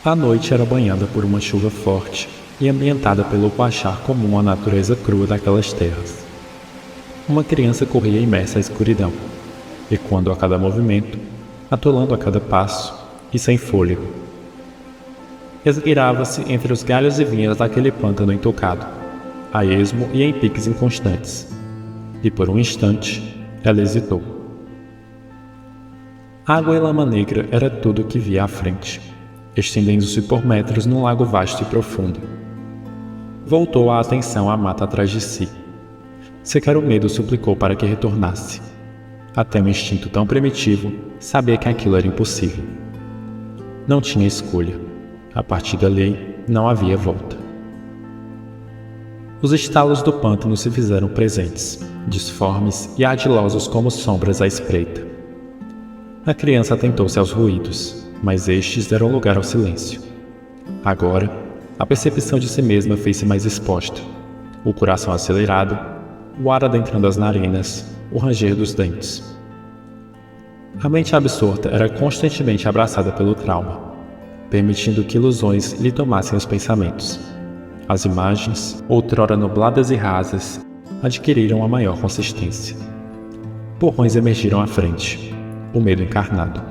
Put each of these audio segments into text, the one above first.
A noite era banhada por uma chuva forte e ambientada pelo achar comum à natureza crua daquelas terras. Uma criança corria imersa à escuridão, ecoando a cada movimento, atolando a cada passo e sem fôlego. Esgueirava-se entre os galhos e vinhas daquele pântano intocado, a esmo e em piques inconstantes, e por um instante ela hesitou. Água e lama negra era tudo o que via à frente, estendendo-se por metros num lago vasto e profundo. Voltou a atenção à mata atrás de si. Sequer o medo suplicou para que retornasse. Até um instinto tão primitivo sabia que aquilo era impossível. Não tinha escolha. A partir dali, não havia volta. Os estalos do pântano se fizeram presentes, disformes e ardilosos como sombras à espreita. A criança atentou-se aos ruídos, mas estes deram lugar ao silêncio. Agora, a percepção de si mesma fez-se mais exposta. O coração acelerado, o ar adentrando as narinas, o ranger dos dentes. A mente absorta era constantemente abraçada pelo trauma, permitindo que ilusões lhe tomassem os pensamentos. As imagens, outrora nubladas e rasas, adquiriram a maior consistência. Porrões emergiram à frente, o medo encarnado.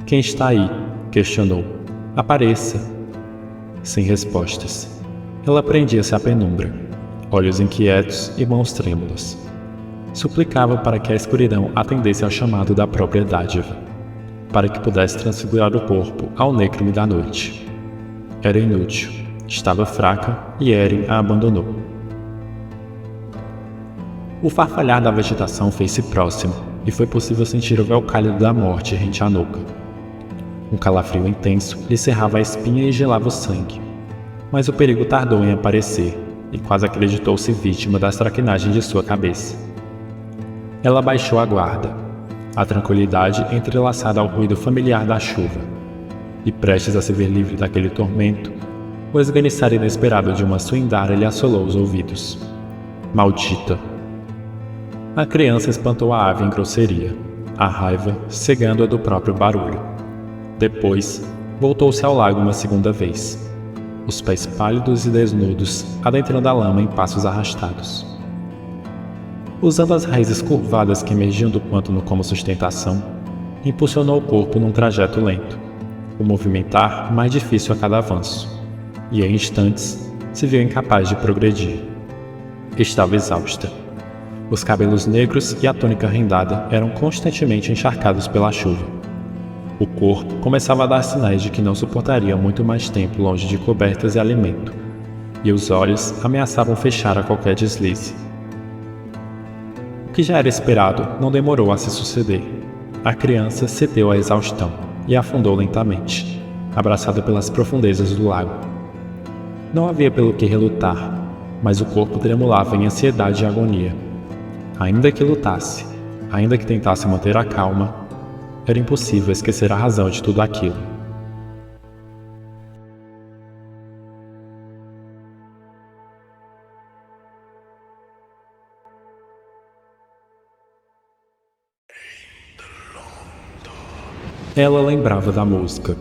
"Quem está aí?", questionou. "Apareça." Sem respostas. Ela prendia-se à penumbra, olhos inquietos e mãos trêmulas. Suplicava para que a escuridão atendesse ao chamado da própria dádiva, para que pudesse transfigurar o corpo ao nécrome da noite. Era inútil, estava fraca e Eren a abandonou. O farfalhar da vegetação fez-se próximo e foi possível sentir o véu cálido da morte rente à nuca. Um calafrio intenso lhe cerrava a espinha e gelava o sangue. Mas o perigo tardou em aparecer e quase acreditou-se vítima das traquinagens de sua cabeça. Ela baixou a guarda, a tranquilidade entrelaçada ao ruído familiar da chuva, e prestes a se ver livre daquele tormento, o esganiçar inesperado de uma suindara lhe assolou os ouvidos. Maldita! A criança espantou a ave em grosseria, a raiva cegando-a do próprio barulho. Depois, voltou-se ao lago uma segunda vez, os pés pálidos e desnudos adentrando a lama em passos arrastados. Usando as raízes curvadas que emergiam do pântano como sustentação, impulsionou o corpo num trajeto lento, o movimentar mais difícil a cada avanço, e em instantes se viu incapaz de progredir. Estava exausta. Os cabelos negros e a túnica rendada eram constantemente encharcados pela chuva. O corpo começava a dar sinais de que não suportaria muito mais tempo longe de cobertas e alimento, e os olhos ameaçavam fechar a qualquer deslize. O que já era esperado não demorou a se suceder. A criança cedeu à exaustão e afundou lentamente, abraçada pelas profundezas do lago. Não havia pelo que relutar, mas o corpo tremulava em ansiedade e agonia. Ainda que lutasse, ainda que tentasse manter a calma, era impossível esquecer a razão de tudo aquilo. Ela lembrava da música,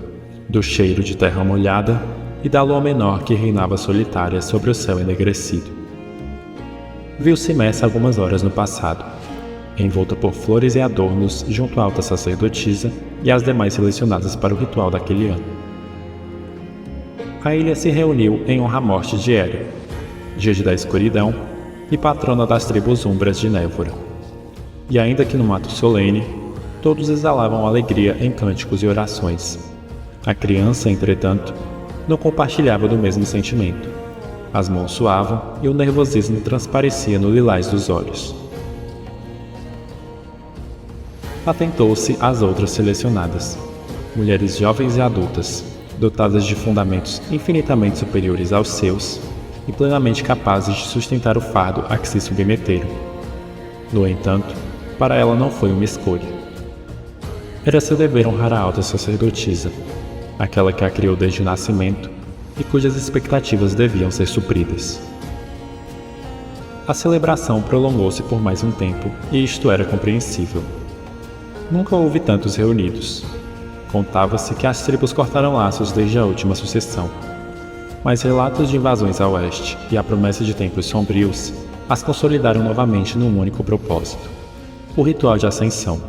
do cheiro de terra molhada e da lua menor que reinava solitária sobre o céu enegrecido. Viu-se imersa algumas horas no passado, envolta por flores e adornos junto à alta sacerdotisa e às demais selecionadas para o ritual daquele ano. A ilha se reuniu em honra à morte de Eren, Dide da escuridão e patrona das tribos umbras de Névora. E ainda que no ato solene, todos exalavam alegria em cânticos e orações. A criança, entretanto, não compartilhava do mesmo sentimento. As mãos suavam e o nervosismo transparecia no lilás dos olhos. Atentou-se às outras selecionadas, mulheres jovens e adultas, dotadas de fundamentos infinitamente superiores aos seus e plenamente capazes de sustentar o fardo a que se submeteram. No entanto, para ela não foi uma escolha. Era seu dever honrar a alta sacerdotisa, aquela que a criou desde o nascimento e cujas expectativas deviam ser supridas. A celebração prolongou-se por mais um tempo e isto era compreensível. Nunca houve tantos reunidos. Contava-se que as tribos cortaram laços desde a última sucessão, mas relatos de invasões a oeste e a promessa de tempos sombrios as consolidaram novamente num único propósito: o ritual de ascensão,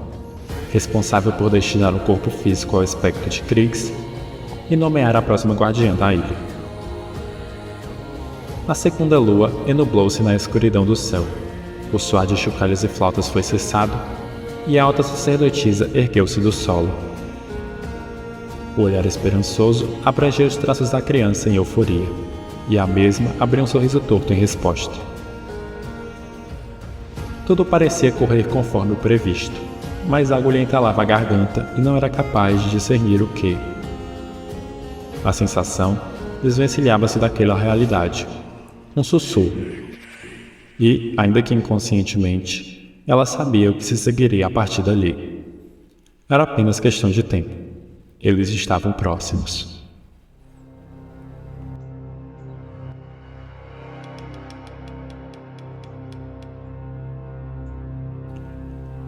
responsável por destinar o corpo físico ao espectro de Kriegs e nomear a próxima guardiã da ilha. A segunda lua enublou-se na escuridão do céu. O soar de chocalhos e flautas foi cessado e a alta sacerdotisa ergueu-se do solo. O olhar esperançoso abrangeu os traços da criança em euforia, e a mesma abriu um sorriso torto em resposta. Tudo parecia correr conforme o previsto, mas algo lhe entalava a garganta e não era capaz de discernir o que. A sensação desvencilhava-se daquela realidade. Um sussurro. E, ainda que inconscientemente, ela sabia o que se seguiria a partir dali. Era apenas questão de tempo. Eles estavam próximos.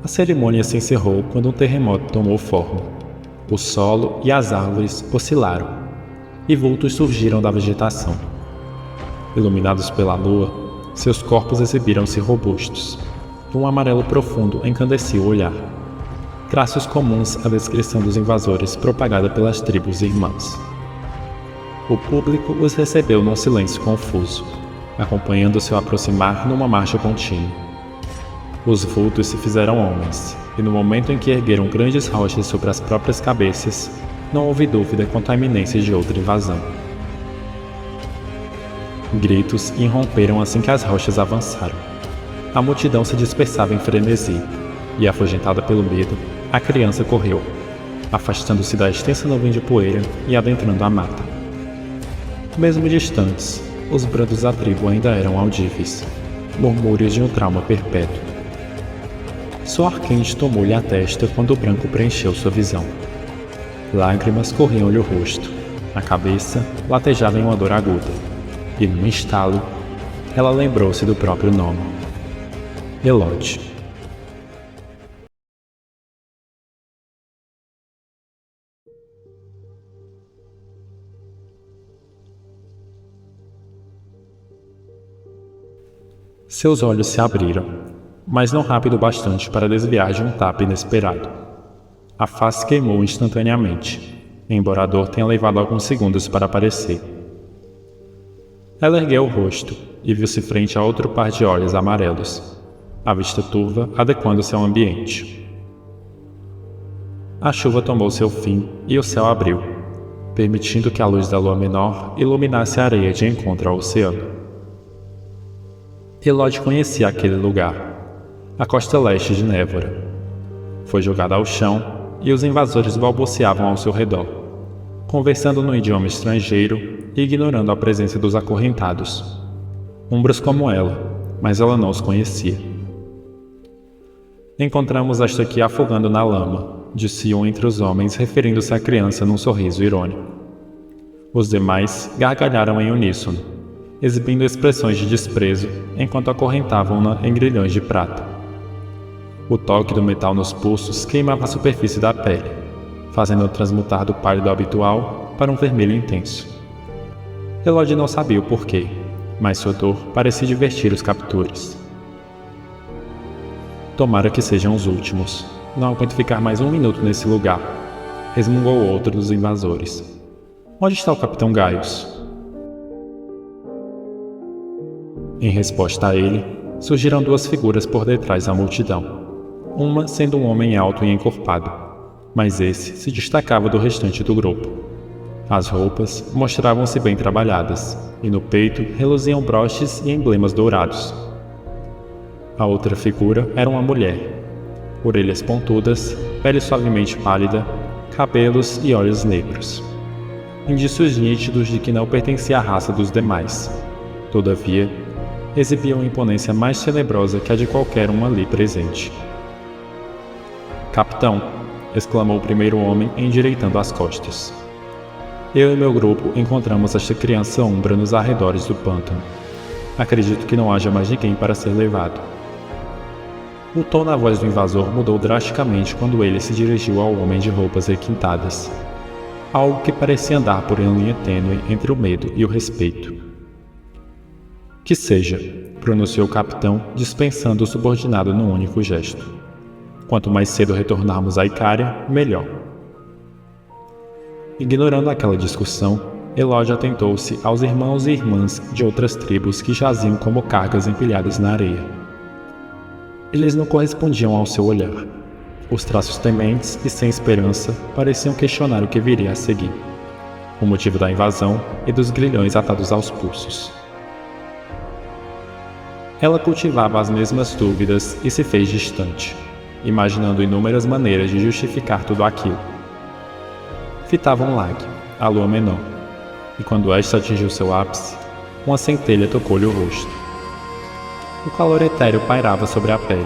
A cerimônia se encerrou quando um terremoto tomou forma. O solo e as árvores oscilaram, e vultos surgiram da vegetação. Iluminados pela lua, seus corpos exibiram-se robustos. Um amarelo profundo encandecia o olhar. Traços comuns à descrição dos invasores propagada pelas tribos irmãs. O público os recebeu num silêncio confuso, acompanhando seu aproximar numa marcha contínua. Os vultos se fizeram homens, e no momento em que ergueram grandes rochas sobre as próprias cabeças, não houve dúvida quanto à iminência de outra invasão. Gritos irromperam assim que as rochas avançaram. A multidão se dispersava em frenesi, e, afugentada pelo medo, a criança correu, afastando-se da extensa nuvem de poeira e adentrando a mata. Mesmo distantes, os brandos da tribo ainda eram audíveis, murmúrios de um trauma perpétuo. Suor quente tomou-lhe a testa quando o branco preencheu sua visão. Lágrimas corriam-lhe o rosto, a cabeça latejava em uma dor aguda. E num estalo, ela lembrou-se do próprio nome: Elod. Seus olhos se abriram, mas não rápido o bastante para desviar de um tapa inesperado. A face queimou instantaneamente, embora a dor tenha levado alguns segundos para aparecer. Ela ergueu o rosto e viu-se frente a outro par de olhos amarelos, a vista turva adequando-se ao ambiente. A chuva tomou seu fim e o céu abriu, permitindo que a luz da lua menor iluminasse a areia de encontro ao oceano. Elod conhecia aquele lugar, a costa leste de Névora. Foi jogada ao chão e os invasores balbuciavam ao seu redor, conversando no idioma estrangeiro e ignorando a presença dos acorrentados. Umbros como ela, mas ela não os conhecia. Encontramos esta aqui afogando na lama, disse um entre os homens, referindo-se à criança num sorriso irônico. Os demais gargalharam em uníssono, exibindo expressões de desprezo enquanto acorrentavam-na em grilhões de prata. O toque do metal nos pulsos queimava a superfície da pele, fazendo-a transmutar do pálido habitual para um vermelho intenso. Elod não sabia o porquê, mas sua dor parecia divertir os captores. Tomara que sejam os últimos. Não aguento ficar mais um minuto nesse lugar, resmungou outro dos invasores. Onde está o Capitão Gaius? Em resposta a ele, surgiram duas figuras por detrás da multidão, uma sendo um homem alto e encorpado, mas esse se destacava do restante do grupo. As roupas mostravam-se bem trabalhadas, e no peito reluziam broches e emblemas dourados. A outra figura era uma mulher. Orelhas pontudas, pele suavemente pálida, cabelos e olhos negros. Indícios nítidos de que não pertencia à raça dos demais. Todavia, exibia uma imponência mais tenebrosa que a de qualquer um ali presente. Capitão, exclamou o primeiro homem endireitando as costas. Eu e meu grupo encontramos esta criança umbra nos arredores do pântano. Acredito que não haja mais ninguém para ser levado. O tom na voz do invasor mudou drasticamente quando ele se dirigiu ao homem de roupas requintadas. Algo que parecia andar por uma linha tênue entre o medo e o respeito. Que seja, pronunciou o capitão, dispensando o subordinado num único gesto. Quanto mais cedo retornarmos a Icária, melhor. Ignorando aquela discussão, Elódio atentou-se aos irmãos e irmãs de outras tribos que jaziam como cargas empilhadas na areia. Eles não correspondiam ao seu olhar. Os traços tementes e sem esperança pareciam questionar o que viria a seguir, o motivo da invasão e dos grilhões atados aos pulsos. Ela cultivava as mesmas dúvidas e se fez distante, imaginando inúmeras maneiras de justificar tudo aquilo. Fitava um lago, a lua menor, e quando esta atingiu seu ápice, uma centelha tocou-lhe o rosto. O calor etéreo pairava sobre a pele,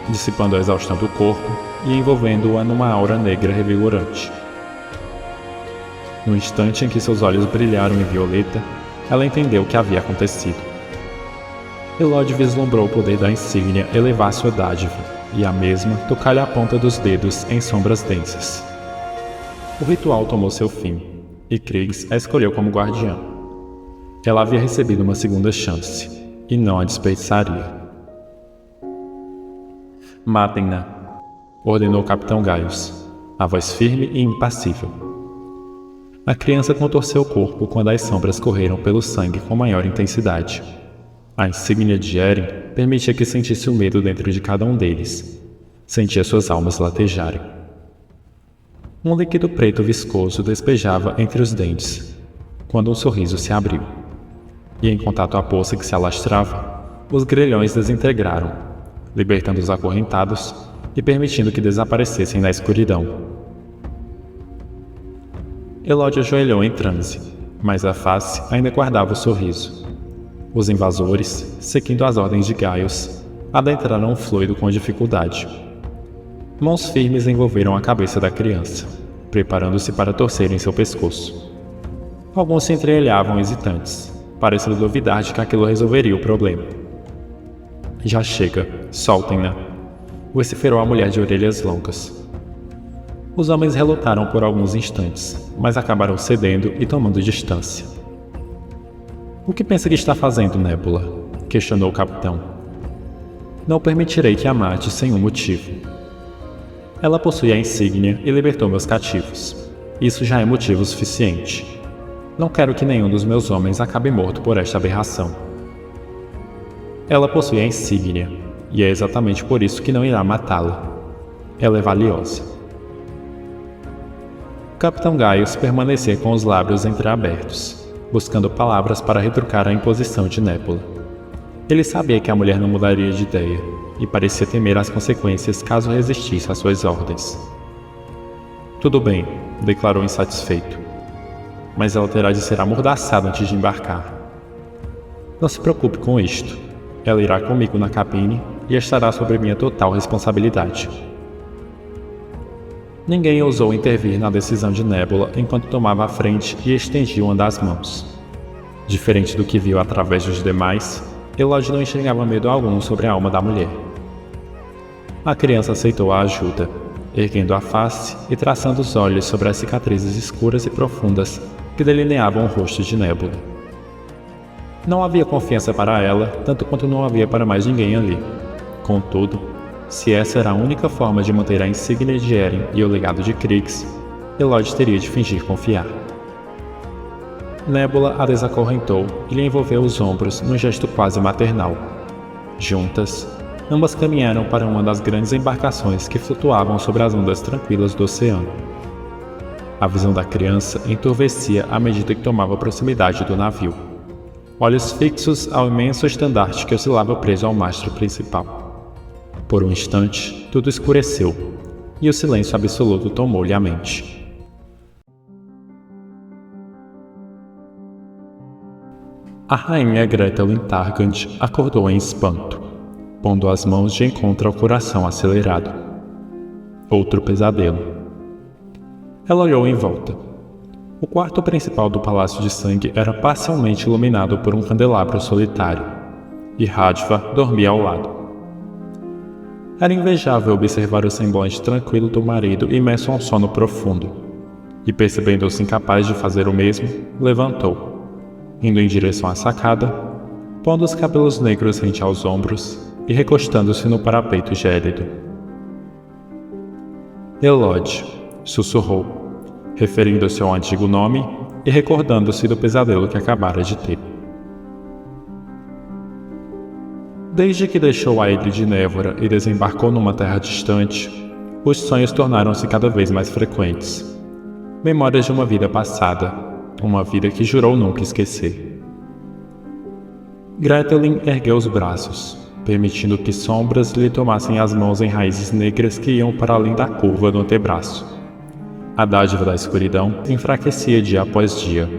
dissipando a exaustão do corpo e envolvendo-a numa aura negra revigorante. No instante em que seus olhos brilharam em violeta, ela entendeu o que havia acontecido. Elódio vislumbrou o poder da insígnia elevar sua dádiva, e a mesma tocar-lhe a ponta dos dedos em sombras densas. O ritual tomou seu fim, e Kriegs a escolheu como guardiã. Ela havia recebido uma segunda chance, e não a desperdiçaria. Matem-na, ordenou o capitão Gaius, a voz firme e impassível. A criança contorceu o corpo quando as sombras correram pelo sangue com maior intensidade. A insígnia de Eren permitia que sentisse o medo dentro de cada um deles. Sentia suas almas latejarem. Um líquido preto viscoso despejava entre os dentes, quando um sorriso se abriu. E em contato à poça que se alastrava, os grilhões desintegraram, libertando os acorrentados e permitindo que desaparecessem na escuridão. Elódio ajoelhou em transe, mas a face ainda guardava o sorriso. Os invasores, seguindo as ordens de Gaius, adentraram o fluido com dificuldade. Mãos firmes envolveram a cabeça da criança, preparando-se para torcerem seu pescoço. Alguns se entreolhavam hesitantes, parecendo duvidar de que aquilo resolveria o problema. Já chega, soltem-na, vociferou a mulher de orelhas longas. Os homens relutaram por alguns instantes, mas acabaram cedendo e tomando distância. O que pensa que está fazendo, Nébula? Questionou o capitão. Não permitirei que a mate sem um motivo. Ela possui a insígnia e libertou meus cativos. Isso já é motivo suficiente. Não quero que nenhum dos meus homens acabe morto por esta aberração. Ela possui a insígnia, e é exatamente por isso que não irá matá-la. Ela é valiosa. O capitão Gaius permanecia com os lábios entreabertos, buscando palavras para retrucar a imposição de Nébula. Ele sabia que a mulher não mudaria de ideia, e parecia temer as consequências caso resistisse às suas ordens. Tudo bem, declarou insatisfeito. Mas ela terá de ser amordaçada antes de embarcar. Não se preocupe com isto. Ela irá comigo na cabine e estará sob minha total responsabilidade. Ninguém ousou intervir na decisão de Nébula enquanto tomava a frente e estendia uma das mãos. Diferente do que viu através dos demais, Elódio não enxergava medo algum sobre a alma da mulher. A criança aceitou a ajuda, erguendo a face e traçando os olhos sobre as cicatrizes escuras e profundas que delineavam o rosto de Nébula. Não havia confiança para ela, tanto quanto não havia para mais ninguém ali. Contudo, se essa era a única forma de manter a insígnia de Eren e o legado de Kriegs, Elódio teria de fingir confiar. Nébula a desacorrentou e lhe envolveu os ombros num gesto quase maternal. Juntas, ambas caminharam para uma das grandes embarcações que flutuavam sobre as ondas tranquilas do oceano. A visão da criança enturvecia à medida que tomava proximidade do navio, olhos fixos ao imenso estandarte que oscilava preso ao mastro principal. Por um instante, tudo escureceu, e o silêncio absoluto tomou-lhe a mente. A rainha Gretel Targand acordou em espanto, pondo as mãos de encontro ao coração acelerado. Outro pesadelo. Ela olhou em volta. O quarto principal do Palácio de Sangue era parcialmente iluminado por um candelabro solitário, e Radva dormia ao lado. Era invejável observar o semblante tranquilo do marido imerso a um sono profundo. E percebendo-se incapaz de fazer o mesmo, levantou, indo em direção à sacada, pondo os cabelos negros rente aos ombros e recostando-se no parapeito gélido. Elode, sussurrou, referindo-se ao antigo nome e recordando-se do pesadelo que acabara de ter. Desde que deixou a ilha de Névora e desembarcou numa terra distante, os sonhos tornaram-se cada vez mais frequentes. Memórias de uma vida passada, uma vida que jurou nunca esquecer. Gretelin ergueu os braços, permitindo que sombras lhe tomassem as mãos em raízes negras que iam para além da curva do antebraço. A dádiva da escuridão enfraquecia dia após dia,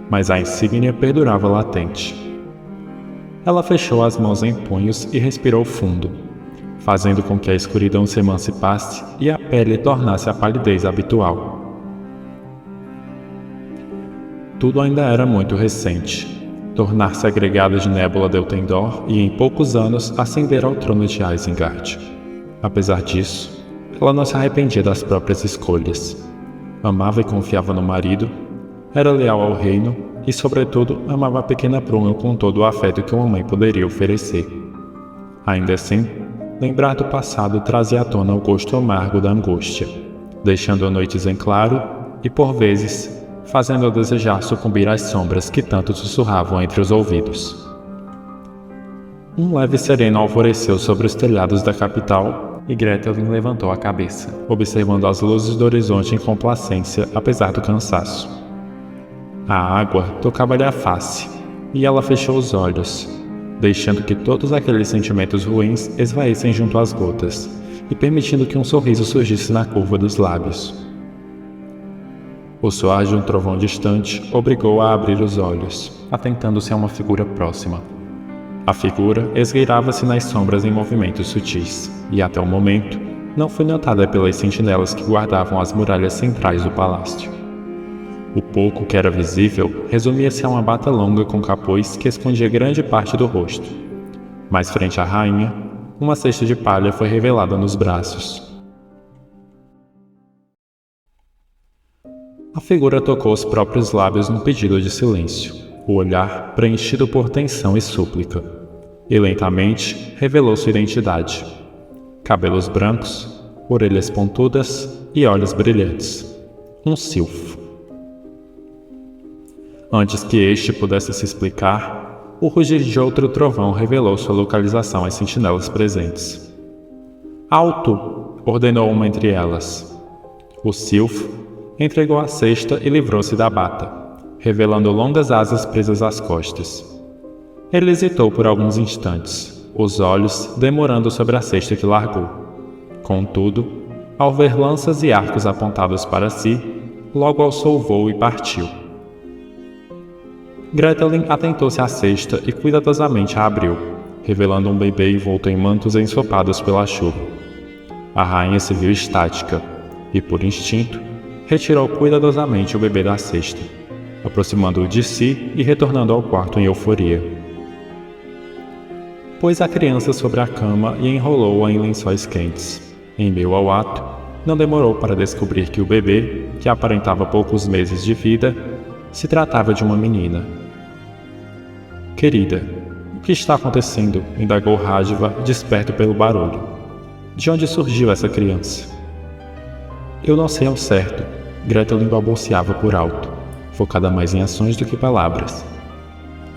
mas a insígnia perdurava latente. Ela fechou as mãos em punhos e respirou fundo, fazendo com que a escuridão se emancipasse e a pele tornasse a palidez habitual. Tudo ainda era muito recente. Tornar-se agregada de Nébula Deltendor e, em poucos anos, ascender ao trono de Isengard. Apesar disso, ela não se arrependia das próprias escolhas. Amava e confiava no marido, era leal ao reino e, sobretudo, amava a pequena Brunhild com todo o afeto que uma mãe poderia oferecer. Ainda assim, lembrar do passado trazia à tona o gosto amargo da angústia, deixando noites em claro e, por vezes, fazendo-a desejar sucumbir às sombras que tanto sussurravam entre os ouvidos. Um leve sereno alvoreceu sobre os telhados da capital e Gretelin levantou a cabeça, observando as luzes do horizonte em complacência, apesar do cansaço. A água tocava-lhe a face, e ela fechou os olhos, deixando que todos aqueles sentimentos ruins esvaíssem junto às gotas, e permitindo que um sorriso surgisse na curva dos lábios. O soar de um trovão distante obrigou-a a abrir os olhos, atentando-se a uma figura próxima. A figura esgueirava-se nas sombras em movimentos sutis, e até o momento não foi notada pelas sentinelas que guardavam as muralhas centrais do palácio. O pouco que era visível resumia-se a uma bata longa com capuz que escondia grande parte do rosto. Mais frente à rainha, uma cesta de palha foi revelada nos braços. A figura tocou os próprios lábios num pedido de silêncio, o olhar preenchido por tensão e súplica, e lentamente revelou sua identidade. Cabelos brancos, orelhas pontudas e olhos brilhantes. Um silfo. Antes que este pudesse se explicar, o rugir de outro trovão revelou sua localização às sentinelas presentes. "Alto!" ordenou uma entre elas. O silfo entregou a cesta e livrou-se da bata, revelando longas asas presas às costas. Ele hesitou por alguns instantes, os olhos demorando sobre a cesta que largou. Contudo, ao ver lanças e arcos apontados para si, logo alçou o voo e partiu. Gretelin atentou-se à cesta e cuidadosamente a abriu, revelando um bebê envolto em mantos ensopados pela chuva. A rainha se viu estática e, por instinto, retirou cuidadosamente o bebê da cesta, aproximando-o de si e retornando ao quarto em euforia. Pôs a criança sobre a cama e enrolou-a em lençóis quentes. Em meio ao ato, não demorou para descobrir que o bebê, que aparentava poucos meses de vida, se tratava de uma menina. "Querida, o que está acontecendo?" indagou Radva, desperto pelo barulho. "De onde surgiu essa criança?" "Eu não sei ao certo." Gretelin balbuciava por alto, focada mais em ações do que palavras.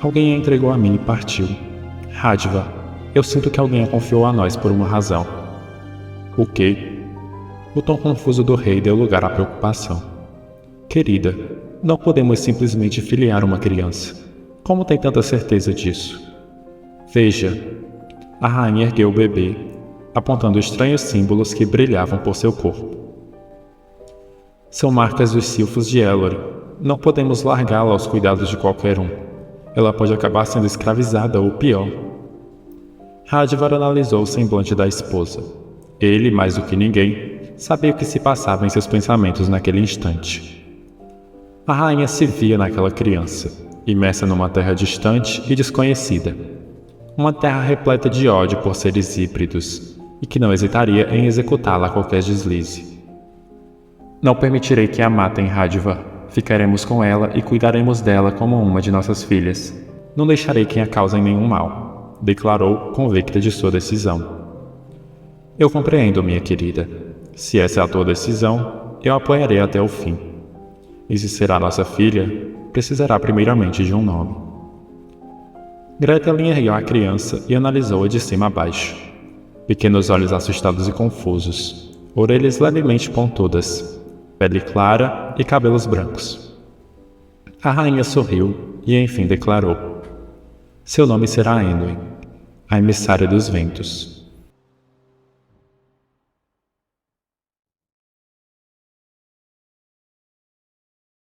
"Alguém a entregou a mim e partiu. Radva, eu sinto que alguém a confiou a nós por uma razão." "O quê?" O tom confuso do rei deu lugar à preocupação. "Querida, não podemos simplesmente filiar uma criança. Como tem tanta certeza disso?" "Veja." A rainha ergueu o bebê, apontando estranhos símbolos que brilhavam por seu corpo. "São marcas dos silfos de Elori. Não podemos largá-la aos cuidados de qualquer um. Ela pode acabar sendo escravizada ou pior." Radvar analisou o semblante da esposa. Ele, mais do que ninguém, sabia o que se passava em seus pensamentos naquele instante. A rainha se via naquela criança, imersa numa terra distante e desconhecida. Uma terra repleta de ódio por seres híbridos, e que não hesitaria em executá-la a qualquer deslize. Não permitirei que a matem, Radva. Ficaremos com ela e cuidaremos dela como uma de nossas filhas. Não deixarei que a causem nenhum mal, declarou, convicta de sua decisão. Eu compreendo, minha querida. Se essa é a tua decisão, eu apoiarei até o fim. E se será nossa filha, precisará primeiramente de um nome. Gretel ergueu a criança e analisou-a de cima a baixo. Pequenos olhos assustados e confusos, orelhas levemente pontudas, pele clara e cabelos brancos. A rainha sorriu e enfim declarou: seu nome será Anduin, a emissária dos ventos.